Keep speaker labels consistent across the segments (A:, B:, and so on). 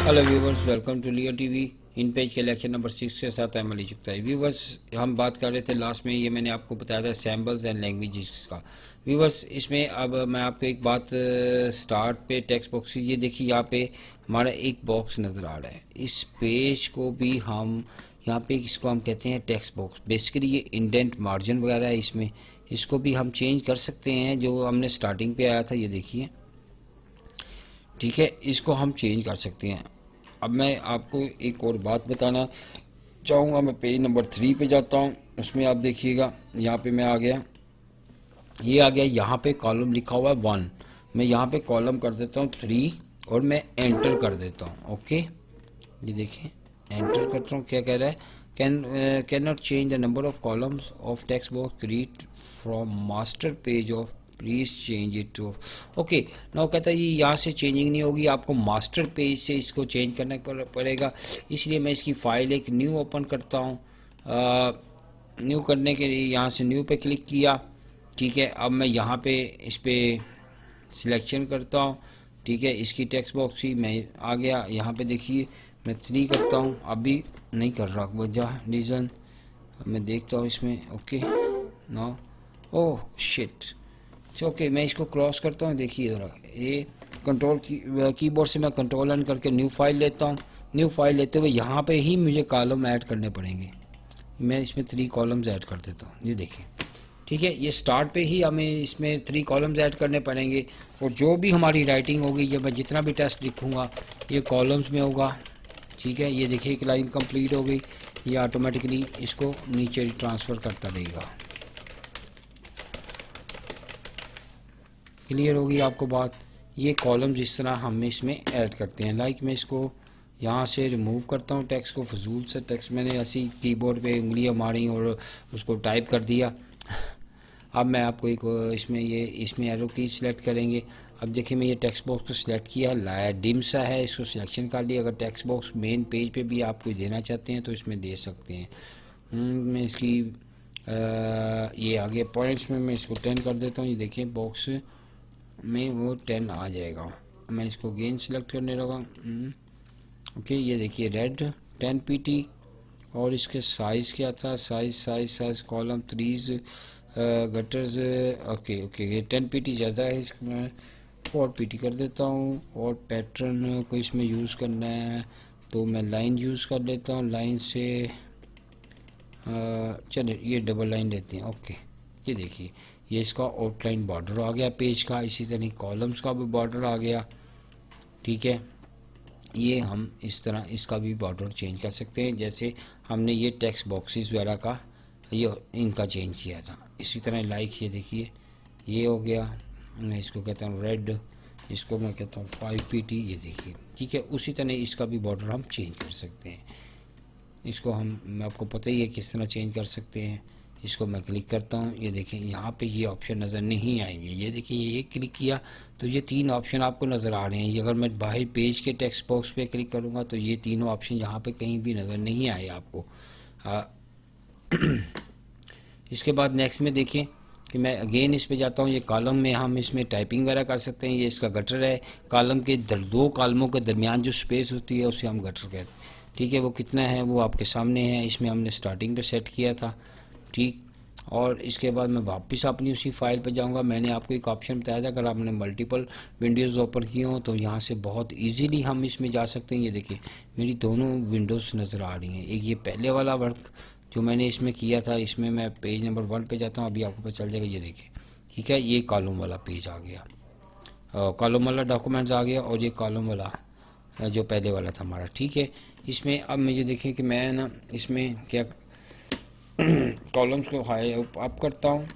A: Hello viewers, welcome to Leo TV. InPage के lecture number 6 के साथ I'm Ali चुकता है। व्यूवर्स, हम बात कर रहे थे लास्ट में, ये मैंने आपको बताया था सैम्बल्स एंड लैंग्वेजेस का। व्यूवर्स, इसमें अब मैं आपको एक बात स्टार्ट पे टेक्स्ट बॉक्स, ये देखिए यहाँ पे हमारा एक बॉक्स नज़र आ रहा है। इस पेज को भी हम यहाँ पे इसको हम कहते हैं टेक्स्ट बॉक्स। बेसिकली ये इंडेंट मार्जिन वगैरह है इसमें, इसको भी हम चेंज कर सकते हैं। जो हमने स्टार्टिंग पे आया था ये देखिए, ठीक है, इसको हम चेंज कर सकते हैं। अब मैं आपको एक और बात बताना चाहूँगा। मैं पेज नंबर 3 पे जाता हूँ, उसमें आप देखिएगा यहाँ पे मैं आ गया, ये आ गया, यहाँ पे कॉलम लिखा हुआ है 1। मैं यहाँ पे कॉलम कर देता हूँ 3 और मैं एंटर कर देता हूँ। ओके, ये देखिए एंटर करता हूँ, क्या कह रहा है, can not change the number of columns of text box create from master page of, please change it to. Okay, now कहता है ये यहाँ से चेंजिंग नहीं होगी, आपको मास्टर पेज से इसको चेंज करना पड़ेगा। इसलिए मैं इसकी फ़ाइल एक न्यू ओपन करता हूँ। न्यू करने के लिए यहाँ से न्यू पे क्लिक किया, ठीक है। अब मैं यहाँ पे इस पर सिलेक्शन करता हूँ, ठीक है। इसकी टेक्स्ट बॉक्स ही मैं आ गया, यहाँ पे देखिए मैं 3 करता हूँ, अभी नहीं कर रहा वजह रीज़न मैं देखता हूँ इसमें। Okay, no, oh shit, okay, मैं इसको क्रॉस करता हूँ। देखिए ज़रा, ये कंट्रोल कीबोर्ड से मैं कंट्रोल एन करके न्यू फाइल लेता हूँ। न्यू फाइल लेते हुए यहाँ पे ही मुझे कॉलम ऐड करने पड़ेंगे। मैं इसमें 3 कॉलम्स ऐड कर देता हूँ, ये देखिए, ठीक है। ये स्टार्ट पे ही हमें इसमें 3 कॉलम्स ऐड करने पड़ेंगे। और जो भी हमारी राइटिंग होगी, ये मैं जितना भी टेक्स्ट लिखूँगा ये कॉलम्स में होगा, ठीक है। ये देखिए एक लाइन कंप्लीट हो गई, ये ऑटोमेटिकली इसको नीचे ट्रांसफ़र करता रहेगा। क्लियर होगी आपको बात। ये कॉलम्स इस तरह हम इसमें ऐड करते हैं। लाइक मैं इसको यहाँ से रिमूव करता हूँ टेक्स्ट को, फजूल से टेक्स्ट मैंने ऐसी कीबोर्ड पे उंगलियाँ मारी और उसको टाइप कर दिया। अब मैं आपको एक इसमें एरो की सिलेक्ट करेंगे। अब देखिए मैं ये टेक्स्ट बॉक्स को सिलेक्ट किया, लाया डिम सा है, इसको सिलेक्शन कर लिया। अगर टेक्स्ट बॉक्स मेन पेज पे भी आप कोई देना चाहते हैं तो इसमें दे सकते हैं। मैं इसकी ये आगे पॉइंट्स में मैं इसको 10 कर देता हूँ। ये देखिए बॉक्स में वो 10 आ जाएगा। मैं इसको गेन सेलेक्ट करने लगा। ओके, ये देखिए रेड 10 पीटी। और इसके साइज़ क्या था, size column 3 gutters. Okay okay, ये 10 पीटी ज़्यादा है, इसको मैं 4 पीटी कर देता हूँ। और पैटर्न को इसमें यूज़ करना है तो मैं लाइन यूज़ कर लेता हूँ। लाइन से चलिए ये डबल लाइन लेते हैं। ओके, ये देखिए ये इसका आउटलाइन बॉर्डर आ गया पेज का। इसी तरह कॉलम्स का भी बॉर्डर आ गया, ठीक है। ये हम इस तरह इसका भी बॉर्डर चेंज कर सकते हैं, जैसे हमने ये टेक्स्ट बॉक्सेस वगैरह का ये इनका चेंज किया था। इसी तरह लाइक ये देखिए ये हो गया, मैं इसको कहता हूँ रेड, इसको मैं कहता हूँ 5 पीटी। ये देखिए, ठीक है। उसी तरह इसका भी बॉर्डर हम चेंज कर सकते हैं। इसको मैं आपको पता ही है किस तरह चेंज कर सकते हैं। इसको मैं क्लिक करता हूँ, ये देखें यहाँ पे ये ऑप्शन नज़र नहीं आएंगे। ये देखिए ये क्लिक किया तो ये 3 ऑप्शन आपको नज़र आ रहे हैं। ये अगर मैं बाहर पेज के टेक्स्ट बॉक्स पे क्लिक करूँगा तो ये तीनों ऑप्शन यहाँ पे कहीं भी नज़र नहीं आए आपको। इसके बाद नेक्स्ट में देखिए कि मैं अगेन इस पे जाता हूँ। ये कॉलम में हम इसमें टाइपिंग वगैरह कर सकते हैं। ये इसका गटर है। कॉलम के 2 कॉलमों के दरमियान जो स्पेस होती है उसे हम गटर कहते हैं, ठीक है। वो कितना है वो आपके सामने है, इसमें हमने स्टार्टिंग पे सेट किया था, ठीक। और इसके बाद मैं वापस अपनी उसी फाइल पे जाऊंगा। मैंने आपको एक ऑप्शन बताया था, अगर आपने मल्टीपल विंडोज़ ओपन की हो तो यहाँ से बहुत इजीली हम इसमें जा सकते हैं। ये देखिए मेरी दोनों विंडोज़ नज़र आ रही हैं। एक ये पहले वाला वर्क जो मैंने इसमें किया था, इसमें मैं पेज नंबर 1 पे जाता हूँ, अभी आपको पता चल जाएगा। ये देखिए, ठीक है, ये कॉलम वाला पेज आ गया, कॉलम वाला डॉक्यूमेंट्स आ गया, और ये कॉलम वाला जो पहले वाला था हमारा, ठीक है। इसमें अब मुझे देखिए कि मैं ना इसमें क्या कॉलम्स को हाई अप करता हूँ।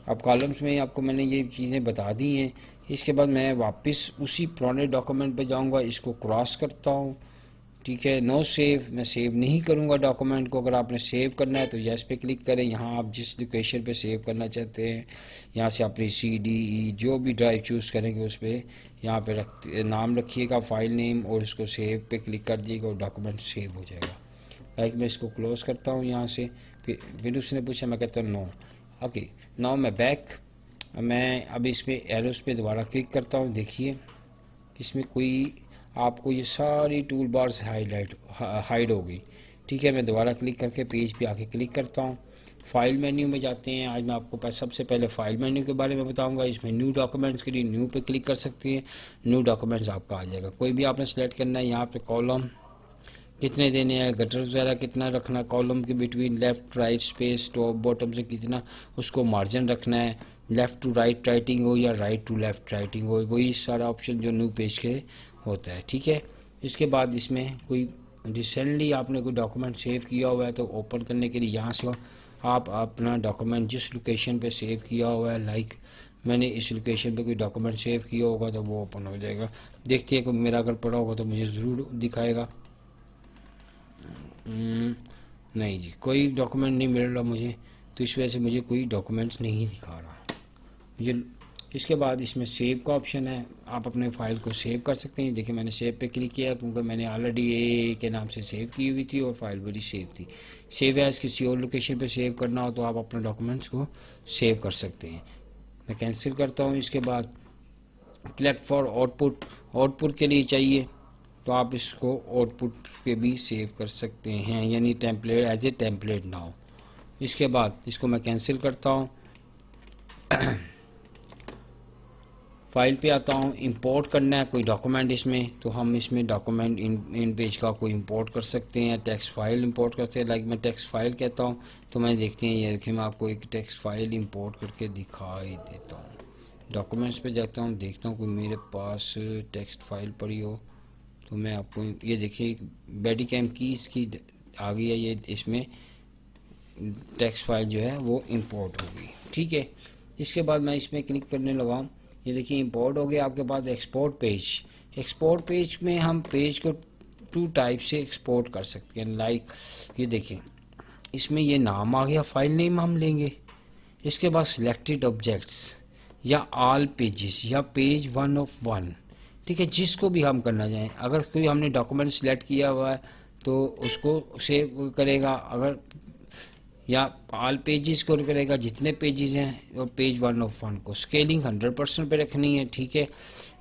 A: अब कॉलम्स में आपको मैंने ये चीज़ें बता दी हैं। इसके बाद मैं वापस उसी पुराने डॉक्यूमेंट पे जाऊँगा, इसको क्रॉस करता हूँ, ठीक है। नो सेव, मैं सेव नहीं करूँगा डॉक्यूमेंट को। अगर आपने सेव करना है तो यस पे क्लिक करें। यहाँ आप जिस लोकेशन पे सेव करना चाहते हैं, यहाँ से अपनी CD जो भी ड्राइव चूज़ करेंगे उस पर यहाँ पे नाम रखिएगा, फाइल नेम, और उसको सेव पे क्लिक कर दीजिएगा और डॉक्यूमेंट सेव हो जाएगा। लाइक मैं इसको क्लोज़ करता हूँ यहाँ से। फिर उसने पूछा, मैं कहता हूँ नो। ओके, नाउ मैं बैक, मैं अब इस पर एरोस पे दोबारा क्लिक करता हूँ। देखिए इसमें कोई आपको ये सारी टूल बार्स हाइड हो गई। ठीक है, मैं दोबारा क्लिक करके पेज पे आके क्लिक करता हूँ। फाइल मेन्यू में जाते हैं। आज मैं आपको सबसे पहले फाइल मेन्यू के बारे में बताऊंगा। इसमें न्यू डॉक्यूमेंट्स के लिए न्यू पे क्लिक कर सकते हैं, न्यू डॉक्यूमेंट्स आपका आ जाएगा। कोई भी आपने सेलेक्ट करना है। यहाँ पे कॉलम कितने देने हैं, गटर वगैरह कितना रखना, कॉलम के between left right space top bottom से कितना उसको मार्जिन रखना है, लेफ़्ट टू राइट राइटिंग हो या राइट टू लेफ़्ट राइटिंग हो, वही सारा ऑप्शन जो न्यू पेज के होता है। ठीक है, इसके बाद इसमें कोई रिसेंटली आपने कोई डॉक्यूमेंट सेव किया हुआ है तो ओपन करने के लिए यहाँ से आप अपना डॉक्यूमेंट जिस लोकेशन पे सेव किया हुआ है, लाइक मैंने इस लोकेशन पे कोई डॉक्यूमेंट सेव किया होगा तो वो ओपन हो जाएगा। देखते हैं कि मेरा अगर पड़ा होगा तो मुझे ज़रूर दिखाएगा। नहीं जी, कोई डॉक्यूमेंट नहीं मिल रहा मुझे, तो इस वजह से मुझे कोई डॉक्यूमेंट्स नहीं दिखा रहा मुझे। इसके बाद इसमें सेव का ऑप्शन है, आप अपने फाइल को सेव कर सकते हैं। देखिए मैंने सेव पे क्लिक किया क्योंकि मैंने ऑलरेडी ए के नाम से सेव की हुई थी और फाइल बड़ी सेव थी। सेव एज किसी और लोकेशन पे सेव करना हो तो आप अपने डॉक्यूमेंट्स को सेव कर सकते हैं। मैं कैंसिल करता हूँ। इसके बाद कलेक्ट फॉर आउटपुट के लिए चाहिए तो आप इसको आउटपुट पे भी सेव कर सकते हैं, यानी template as a template now. इसके बाद इसको मैं कैंसिल करता हूँ। फाइल पे आता हूँ। इंपोर्ट करना है कोई डॉक्यूमेंट इसमें, तो हम इसमें डॉक्यूमेंट इन पेज का कोई इंपोर्ट कर सकते हैं। टेक्स्ट फाइल इंपोर्ट करते हैं, लाइक मैं टेक्स्ट फाइल कहता हूँ तो मैं देखते हैं, ये देखिए मैं आपको एक टेक्स्ट फाइल इंपोर्ट करके दिखाई देता हूँ। डॉक्यूमेंट्स पे जाता हूँ, देखता हूँ कोई मेरे पास टेक्स्ट फाइल पड़ी हो तो मैं आपको ये देखिए बैडीकैम कीज़ की आ गई है, ये इसमें टेक्स्ट फाइल जो है वो इंपोर्ट हो गई। ठीक है, इसके बाद मैं इसमें क्लिक करने लगा हूँ। ये देखिए इंपोर्ट हो गया आपके पास एक्सपोर्ट पेज। एक्सपोर्ट पेज में हम पेज को 2 टाइप से एक्सपोर्ट कर सकते हैं, लाइक ये देखिए इसमें ये नाम आ गया, फाइल नेम हम लेंगे। इसके बाद सिलेक्टेड ऑब्जेक्ट्स या ऑल पेजेस या पेज 1 ऑफ 1। ठीक है, जिसको भी हम करना चाहें। अगर कोई हमने डॉक्यूमेंट सिलेक्ट किया हुआ है तो उसको सेव करेगा, अगर या ऑल पेजेस को करेगा, जितने पेजेस हैं और पेज 1 ऑफ 1 को स्केलिंग 100% पे रखनी है। ठीक है,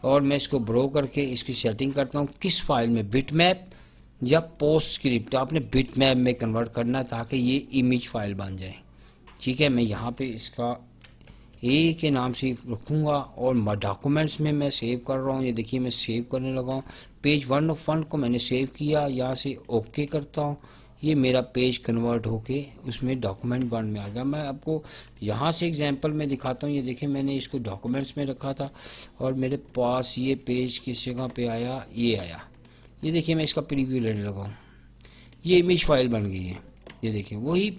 A: और मैं इसको ब्रो करके इसकी सेटिंग करता हूँ किस फाइल में, बिटमैप या पोस्ट स्क्रिप्ट। आपने बिटमैप में कन्वर्ट करना ताकि ये इमेज फाइल बन जाए। ठीक है, मैं यहाँ पे इसका ए के नाम से रखूँगा और डॉक्यूमेंट्स में मैं सेव कर रहा हूँ। ये देखिए मैं सेव करने लगा हूँ। पेज 1 ऑफ 1 को मैंने सेव किया, यहाँ से ओके करता हूँ। ये मेरा पेज कन्वर्ट होके उसमें डॉक्यूमेंट 1 में आ गया। मैं आपको यहाँ से एग्जांपल में दिखाता हूँ। ये देखिए मैंने इसको डॉक्यूमेंट्स में रखा था और मेरे पास ये पेज किस जगह पे आया, ये आया। ये देखिए मैं इसका प्रीव्यू लेने लगा हूँ, ये इमेज फाइल बन गई है। ये देखिए वही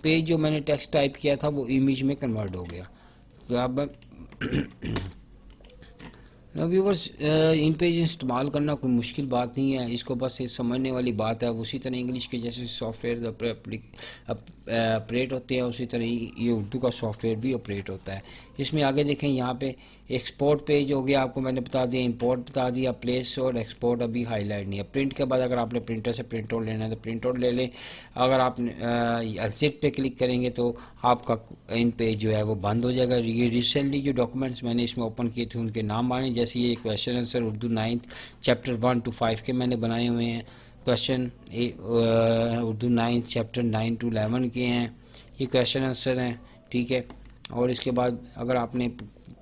A: पेज जो मैंने टेक्स्ट टाइप किया था वो इमेज में कन्वर्ट हो गया। तो अब व्यूवर्स इन पेज इस्तेमाल करना कोई मुश्किल बात नहीं है, इसको बस ये समझने वाली बात है। उसी तरह इंग्लिश के जैसे सॉफ्टवेयर ऑपरेट होते हैं उसी तरह ये उर्दू का सॉफ्टवेयर भी ऑपरेट होता है। इसमें आगे देखें यहाँ पे एक्सपोर्ट पेज हो गया, आपको मैंने बता दिया, इंपोर्ट बता दिया, प्लेस और एक्सपोर्ट अभी हाईलाइट नहीं है। प्रिंट के बाद अगर आपने प्रिंटर से प्रिंट आउट लेना है तो प्रिंट आउट ले लें। अगर आप एग्जिट पे क्लिक करेंगे तो आपका इन पेज जो है वो बंद हो जाएगा। ये रिसेंटली जो डॉक्यूमेंट्स मैंने इसमें ओपन किए थे उनके नाम आने, जैसे ये question answer Urdu 9th chapter 1 to 5 के मैंने बनाए हुए हैं। Question Urdu 9th chapter 9 to 11 के हैं, ये क्वेश्चन आंसर हैं। ठीक है, और इसके बाद अगर आपने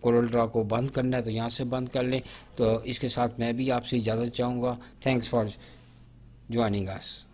A: कोरल ड्रा को बंद करना है तो यहाँ से बंद कर लें। तो इसके साथ मैं भी आपसे इजाज़त चाहूँगा। Thanks for joining us.